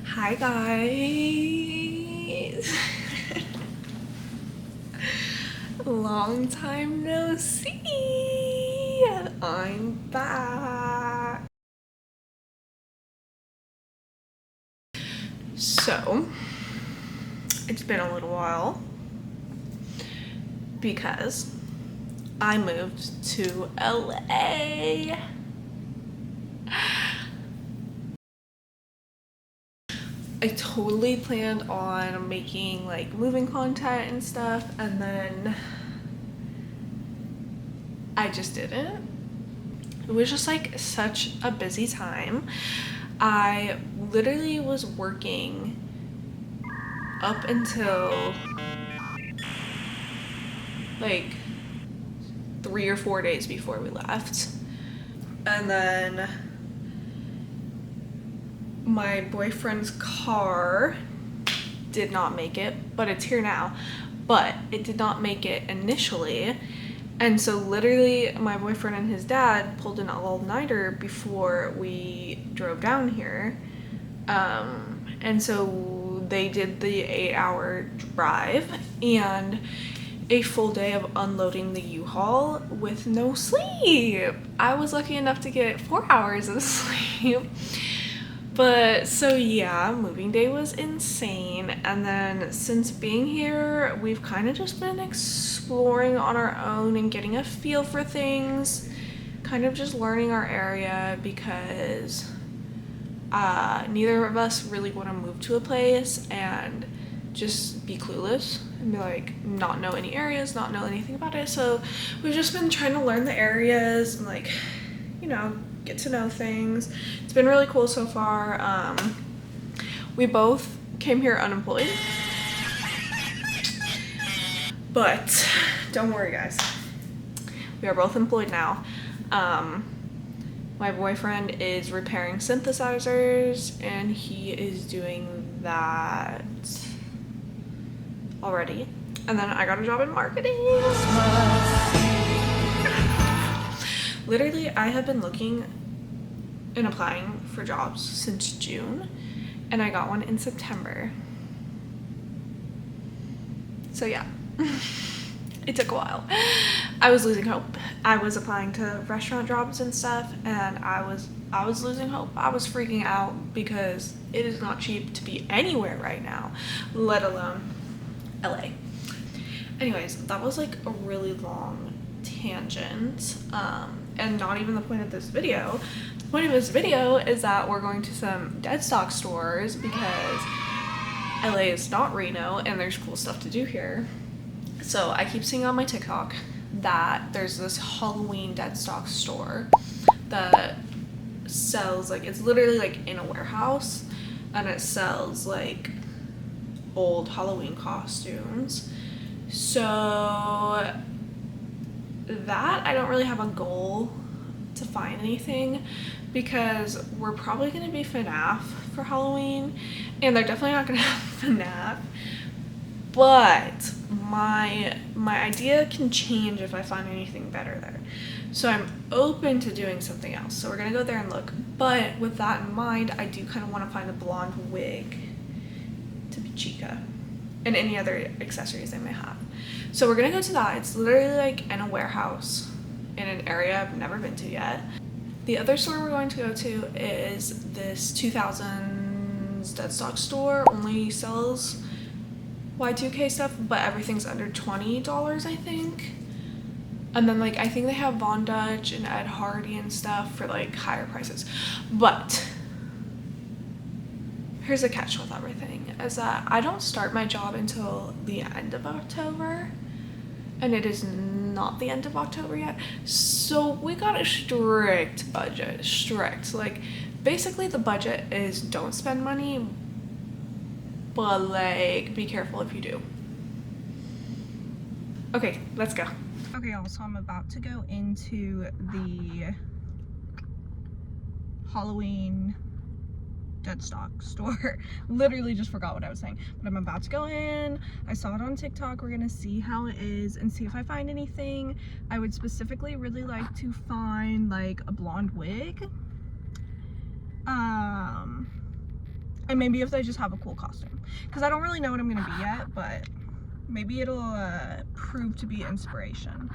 Hi guys. Long time no see. I'm back. So it's been a little while because I moved to LA. I totally planned on making like moving content and stuff, and then I just didn't. It was just like such a busy time. I literally was working up until like 3 or 4 days before we left. And then my boyfriend's car did not make it, but it's here now. But it did not make it initially. And so literally my boyfriend and his dad pulled an all-nighter before we drove down here. And so they did the 8-hour drive and a full day of unloading the U-Haul with no sleep. I was lucky enough to get 4 hours of sleep. But so yeah, moving day was insane. And then since being here, we've kind of just been exploring on our own and getting a feel for things, kind of just learning our area because neither of us really want to move to a place and just be clueless and be like not know any areas, not know anything about it. So we've just been trying to learn the areas and like, you know, get to know things. It's been really cool so far. We both came here unemployed, but don't worry guys, we are both employed now. My boyfriend is repairing synthesizers and he is doing that already. And then I got a job in marketing. Literally, I have been looking and applying for jobs since June, and I got one in September. So yeah, it took a while. I was losing hope. I was applying to restaurant jobs and stuff, and I was losing hope. I was freaking out because it is not cheap to be anywhere right now, let alone LA. Anyways, that was like a really long tangent, and not even the point of this video. The point of this video is that we're going to some deadstock stores because LA is not Reno and there's cool stuff to do here. So I keep seeing on my TikTok that there's this Halloween deadstock store that sells like, it's literally like in a warehouse and it sells like old Halloween costumes. So that I don't really have a goal to find anything because we're probably going to be FNAF for Halloween and they're definitely not going to have FNAF, but my idea can change if I find anything better there. So I'm open to doing something else. So we're going to go there and look. But with that in mind, I do kind of want to find a blonde wig to be Chica and any other accessories I may have. So we're gonna go to that. It's literally like in a warehouse in an area I've never been to yet. The other store we're going to go to is this 2000s deadstock store. Only sells y2k stuff, but everything's under $20, I think. And then like I think they have Von Dutch and Ed Hardy and stuff for like higher prices. But here's the catch with everything, is that I don't start my job until the end of October, and it is not the end of October yet. So we got a strict budget, like basically the budget is don't spend money, but like be careful if you do. Okay, let's go. Okay, y'all, so I'm about to go into the Halloween deadstock store. Literally just forgot what I was saying, but I'm about to go in. I saw it on TikTok. We're gonna see how it is and see if I find anything. I would specifically really like to find like a blonde wig. And maybe if they just have a cool costume. Because I don't really know what I'm gonna be yet, but maybe it'll prove to be inspiration.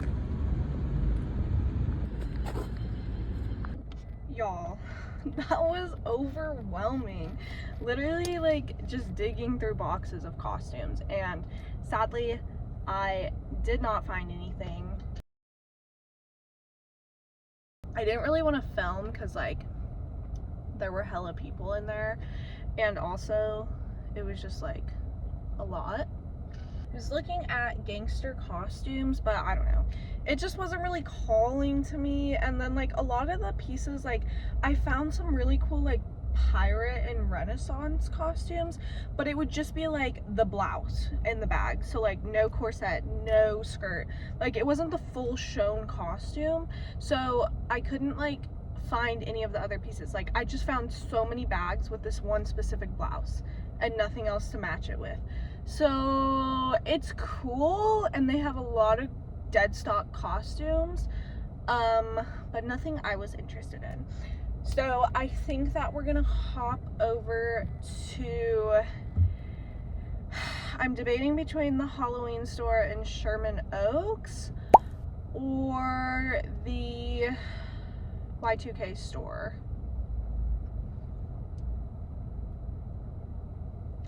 Y'all, that was overwhelming. Literally, like, just digging through boxes of costumes. And sadly, I did not find anything. I didn't really want to film because, like, there were hella people in there. And also, it was just, like, a lot. I was looking at gangster costumes, but I don't know. It just wasn't really calling to me. And then, like, a lot of the pieces, like, I found some really cool, like, pirate and Renaissance costumes, but it would just be, like, the blouse and the bag. So, like, no corset, no skirt. Like, it wasn't the full shown costume. So, I couldn't, like, find any of the other pieces. Like, I just found so many bags with this one specific blouse and nothing else to match it with. So it's cool, and they have a lot of dead stock costumes, but nothing I was interested in. So I think that we're gonna hop over to, I'm debating between the Halloween store in Sherman Oaks or the Y2K store.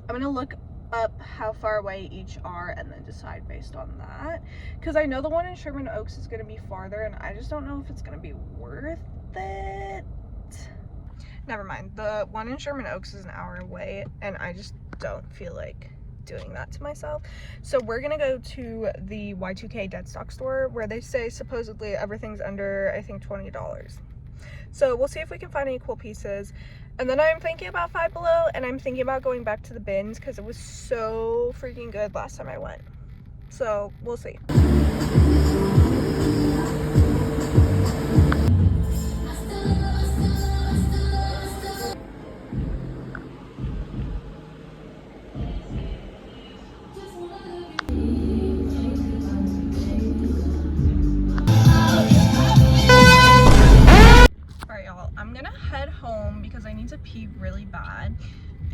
I'm gonna look up how far away each are and then decide based on that, because I know the one in Sherman Oaks is gonna be farther and I just don't know if it's gonna be worth it. Never mind, the one in Sherman Oaks is an hour away and I just don't feel like doing that to myself. So we're gonna go to the Y2K dead stock store where they say supposedly everything's under, I think, $20. So we'll see if we can find any cool pieces. And then I'm thinking about Five Below, and I'm thinking about going back to the bins because it was so freaking good last time I went. So we'll see. Alright, y'all, I'm gonna head home because I need to pee really bad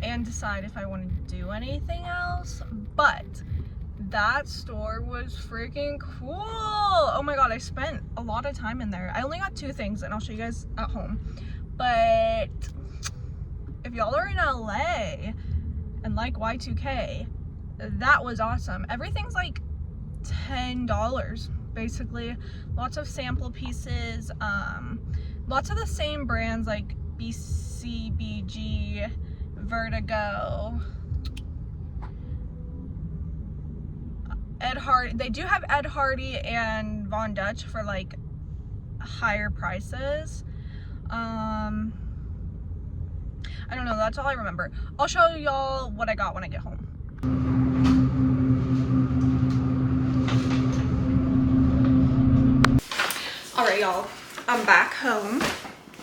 and decide if I want to do anything else. But that store was freaking cool. Oh my god, I spent a lot of time in there. I only got 2 things and I'll show you guys at home. But if y'all are in LA and like Y2K, that was awesome. Everything's like $10 basically. Lots of sample pieces, lots of the same brands like BCBG, Vertigo, Ed Hardy. They do have Ed Hardy and Von Dutch for like higher prices. I don't know, that's all I remember. I'll show y'all what I got when I get home. Alright, y'all, I'm back home.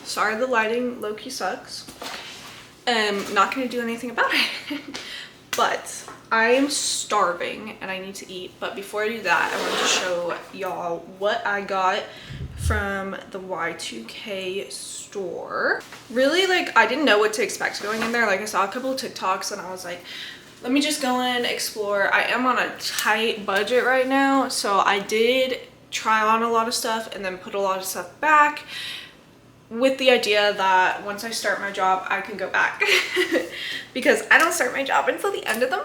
Sorry the lighting low-key sucks. Not gonna do anything about it. But I am starving and I need to eat. But before I do that, I wanted to show y'all what I got from the Y2K store. Really, like, I didn't know what to expect going in there. Like, I saw a couple of TikToks and I was like, let me just go in, explore. I am on a tight budget right now, so I did try on a lot of stuff and then put a lot of stuff back with the idea that once I start my job, I can go back. Because I don't start my job until the end of the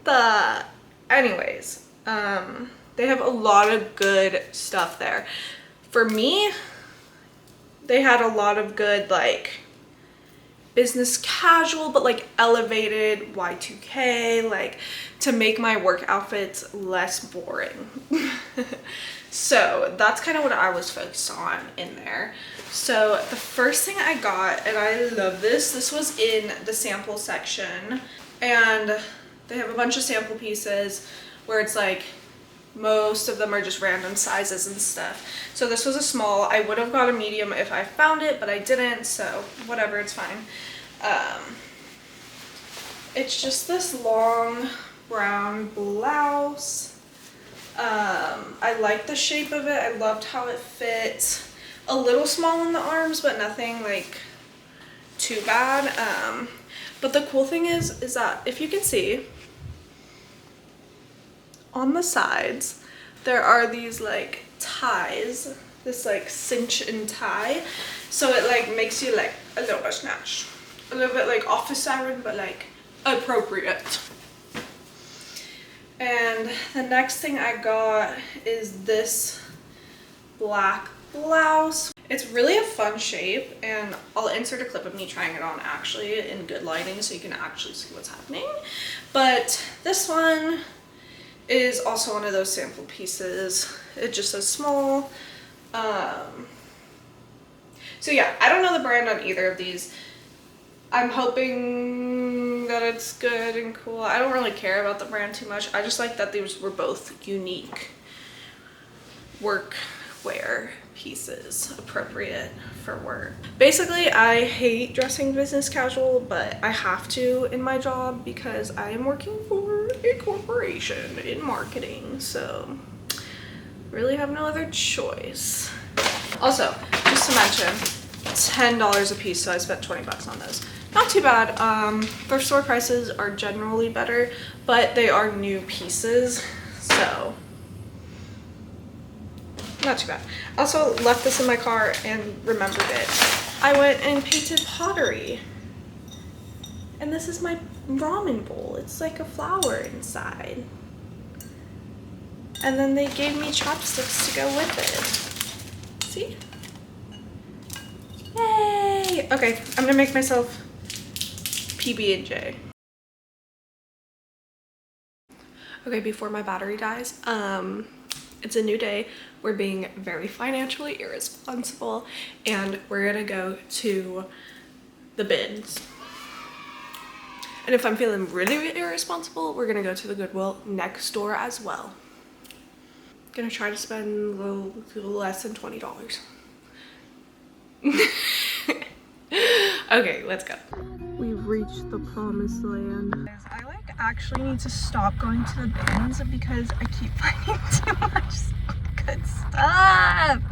month. Anyways, they have a lot of good stuff there. For me, they had a lot of good, like, business casual, but like elevated Y2K, like to make my work outfits less boring. So that's kind of what I was focused on in there. So the first thing I got, and I love this, this was in the sample section, and they have a bunch of sample pieces where it's like most of them are just random sizes and stuff. So this was a small. I would have got a medium if I found it, but I didn't, so whatever, it's fine. It's just this long brown blouse. I like the shape of it. I loved how it fit. A little small in the arms, but nothing like too bad. But the cool thing is that if you can see on the sides, there are these like ties, this like cinch and tie. So it like makes you like a little bit snatched. A little bit like office siren, but like appropriate. And the next thing I got is this black blouse. It's really a fun shape, and I'll insert a clip of me trying it on actually in good lighting so you can actually see what's happening. But this one is also one of those sample pieces. It just says small. So yeah, I don't know the brand on either of these. I'm hoping that it's good and cool. I don't really care about the brand too much. I just like that these were both unique work wear pieces, appropriate for work. Basically, I hate dressing business casual, but I have to in my job because I am working for a corporation in marketing, so really have no other choice. Also, just to mention, $10 a piece, so I spent 20 bucks on those. Not too bad. Thrift store prices are generally better, but they are new pieces, so not too bad. Also left this in my car and remembered it. I went and painted pottery. And this is my ramen bowl. It's like a flower inside. And then they gave me chopsticks to go with it. See? Yay! Okay, I'm gonna make myself PB&J. Okay, before my battery dies, it's a new day. We're being very financially irresponsible, and we're gonna go to the bins. And if I'm feeling really irresponsible, we're gonna go to the Goodwill next door as well. Gonna try to spend a little less than $20. Okay, let's go. We've reached the promised land. I like actually need to stop going to the bins because I keep finding too much good stuff.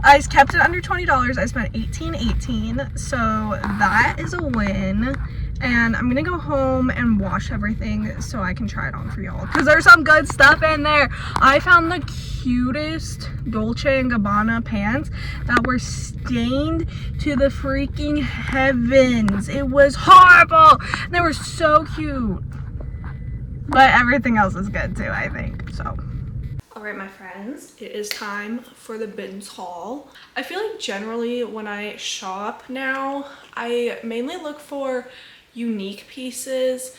I kept it under $20. I spent $18.18, so that is a win. And I'm gonna go home and wash everything so I can try it on for y'all, because there's some good stuff in there. I found the cutest Dolce & Gabbana pants that were stained to the freaking heavens. It was horrible. They were so cute. But everything else is good too, I think, so. All right, my friends, it is time for the bins haul. I feel like generally when I shop now, I mainly look for unique pieces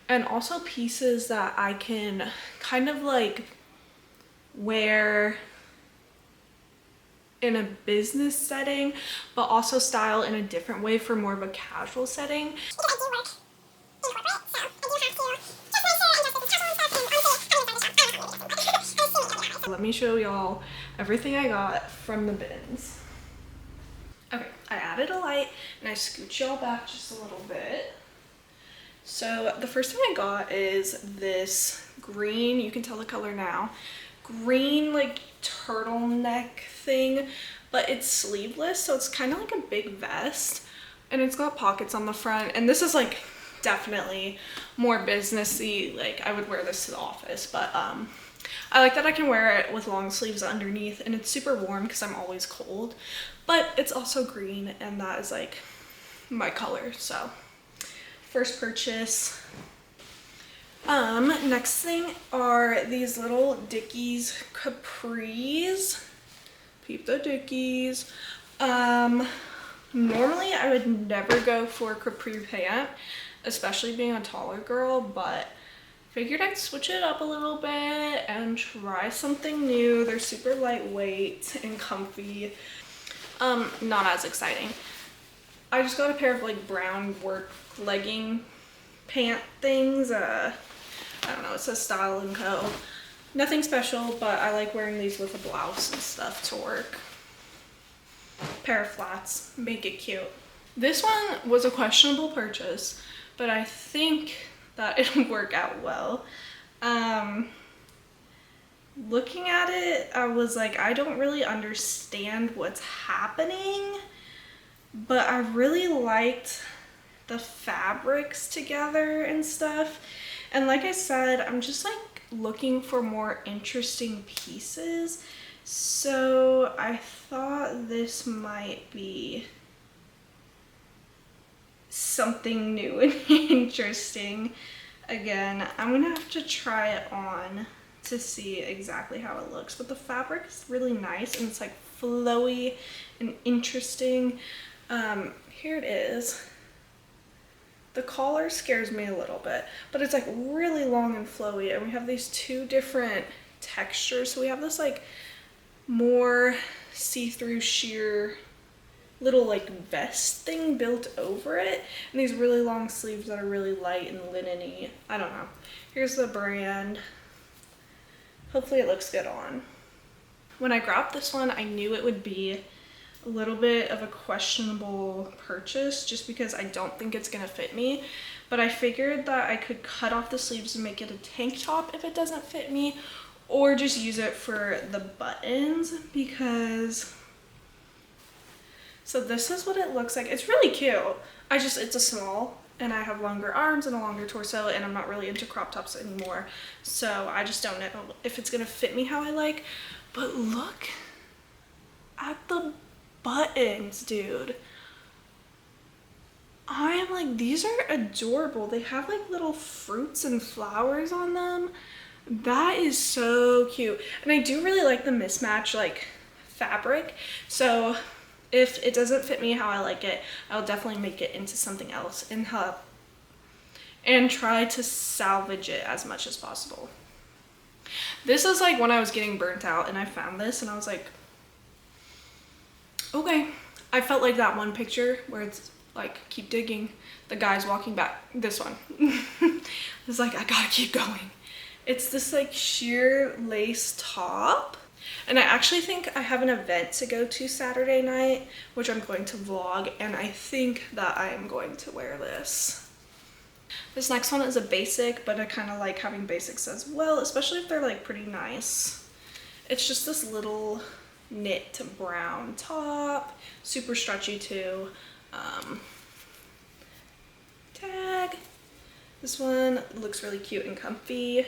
and also pieces that I can kind of like wear in a business setting, but also style in a different way for more of a casual setting. Let me show y'all everything I got from the bins. Okay, I added a light and I scooch y'all back just a little bit. So the first thing I got is this green, you can tell the color now, green like turtleneck thing, but it's sleeveless, so it's kind of like a big vest, and it's got pockets on the front, and this is like definitely more businessy. Like I would wear this to the office, but I like that I can wear it with long sleeves underneath, and it's super warm because I'm always cold, but it's also green, and that is like my color. So first purchase. Next thing are these little Dickies capris. Peep the Dickies. Normally I would never go for a capri pant, especially being a taller girl, but figured I'd switch it up a little bit and try something new. They're super lightweight and comfy. Not as exciting. I just got a pair of like brown work legging pant things. I don't know, it says Style & Co. Nothing special, but I like wearing these with a blouse and stuff to work. Pair of flats, make it cute. This one was a questionable purchase, but I think that it'll work out well. Looking at it, I was like, I don't really understand what's happening, but I really liked the fabrics together and stuff. And like I said, I'm just like looking for more interesting pieces. So I thought this might be something new and interesting. Again, I'm gonna have to try it on to see exactly how it looks, but the fabric is really nice and it's like flowy and interesting. Here it is. The collar scares me a little bit, but it's like really long and flowy, and we have these two different textures. So we have this like more see-through sheer little like vest thing built over it, and these really long sleeves that are really light and linen-y. I don't know. Here's the brand. Hopefully it looks good on. When I grabbed this one, I knew it would be a little bit of a questionable purchase just because I don't think it's gonna fit me, but I figured that I could cut off the sleeves and make it a tank top if it doesn't fit me, or just use it for the buttons, because so this is what it looks like. It's really cute. It's a small, and I have longer arms and a longer torso, and I'm not really into crop tops anymore, so I just don't know if it's gonna fit me how I like. But look at the buttons, dude. I am like, these are adorable. They have like little fruits and flowers on them. That is so cute. And I do really like the mismatch like fabric, so if it doesn't fit me how I like it, I'll definitely make it into something else and try to salvage it as much as possible. This is like when I was getting burnt out and I found this and I was like, okay. I felt like that one picture where it's like, keep digging, the guy's walking back, this one. It's like, I gotta keep going. It's this like sheer lace top. And I actually think I have an event to go to Saturday night, which I'm going to vlog, and I think that I am going to wear this. This next one is a basic, but I kind of like having basics as well, especially if they're like pretty nice. It's just this little knit brown top, super stretchy too. Tag. This one looks really cute and comfy.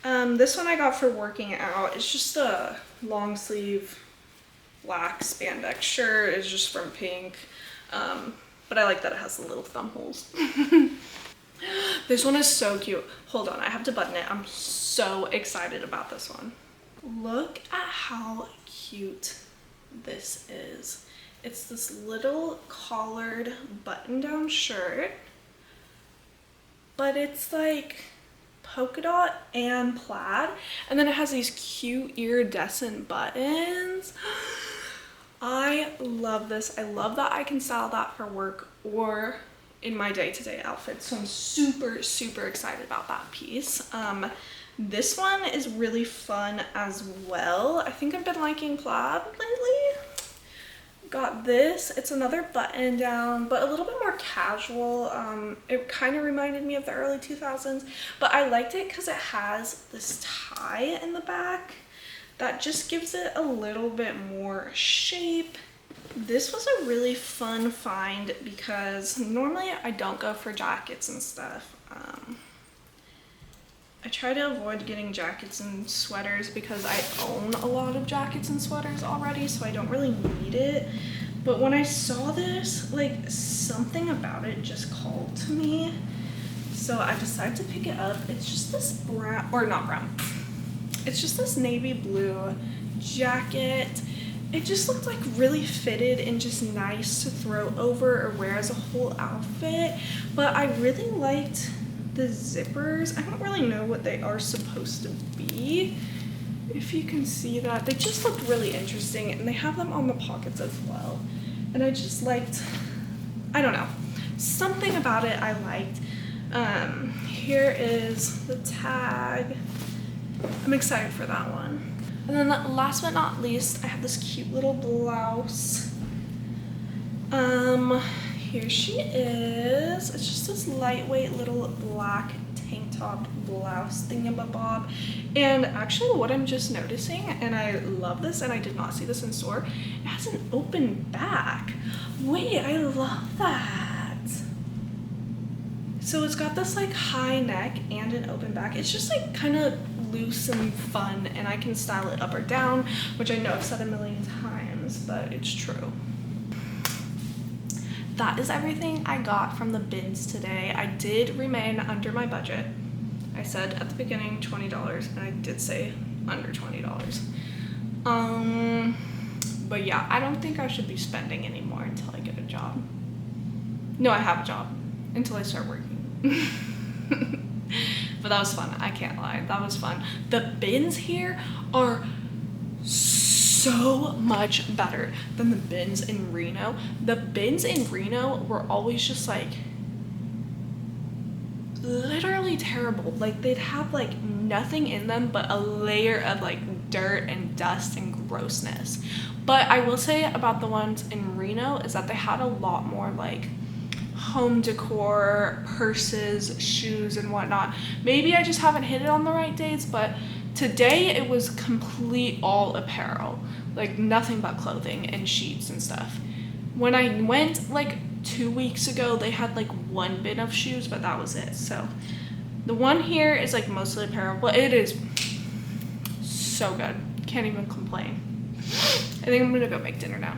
This one I got for working out. It's just a long sleeve black spandex shirt. It's just from Pink, but I like that it has the little thumb holes. This one is so cute. Hold on, I have to button it. I'm so excited about this one. Look at how cute this is. It's this little collared button-down shirt, but it's like polka dot and plaid, and then it has these cute iridescent buttons. I love this. I love that I can style that for work or in my day-to-day outfits, so I'm super excited about that piece. This one is really fun as well. I think I've been liking plaid lately. Got this. It's another button down, but a little bit more casual. It kind of reminded me of the early 2000s, but I liked it because it has this tie in the back that just gives it a little bit more shape. This was a really fun find because normally I don't go for jackets and stuff. I try to avoid getting jackets and sweaters because I own a lot of jackets and sweaters already, so I don't really need it. But when I saw this, like, something about it just called to me. So I decided to pick it up. It's just this brown, or not brown, it's just this navy blue jacket. It just looked like really fitted and just nice to throw over or wear as a whole outfit. But I really liked the zippers. I don't really know what they are supposed to be. If you can see that, they just looked really interesting, and they have them on the pockets as well. And I just liked, I don't know, something about it I liked. Here is the tag. I'm excited for that one. And then last but not least, I have this cute little blouse. Here she is. It's just this lightweight little black tank top blouse thingamabob. And actually what I'm just noticing, and I love this, and I did not see this in store, it has an open back. Wait, I love that. So it's got this like high neck and an open back. It's just like kind of loose and fun, and I can style it up or down, which I know I've said a million times, but it's true. That is everything I got from the bids today. I did remain under my budget. I said at the beginning $20, and I did say under $20. But yeah, I don't think I should be spending anymore until I get a job. No, I have a job until I start working. But that was fun. I can't lie. That was fun. The bins here are so much better than the bins in Reno. The bins in Reno were always just like literally terrible. Like they'd have like nothing in them but a layer of like dirt and dust and grossness. But I will say about the ones in Reno is that they had a lot more like home decor, purses, shoes, and whatnot. Maybe I just haven't hit it on the right days, but today it was complete all apparel, like nothing but clothing and sheets and stuff. When I went like 2 weeks ago, they had like one bin of shoes, but that was it. So the one here is like mostly apparel, but it is so good. Can't even complain. I think I'm gonna go make dinner now.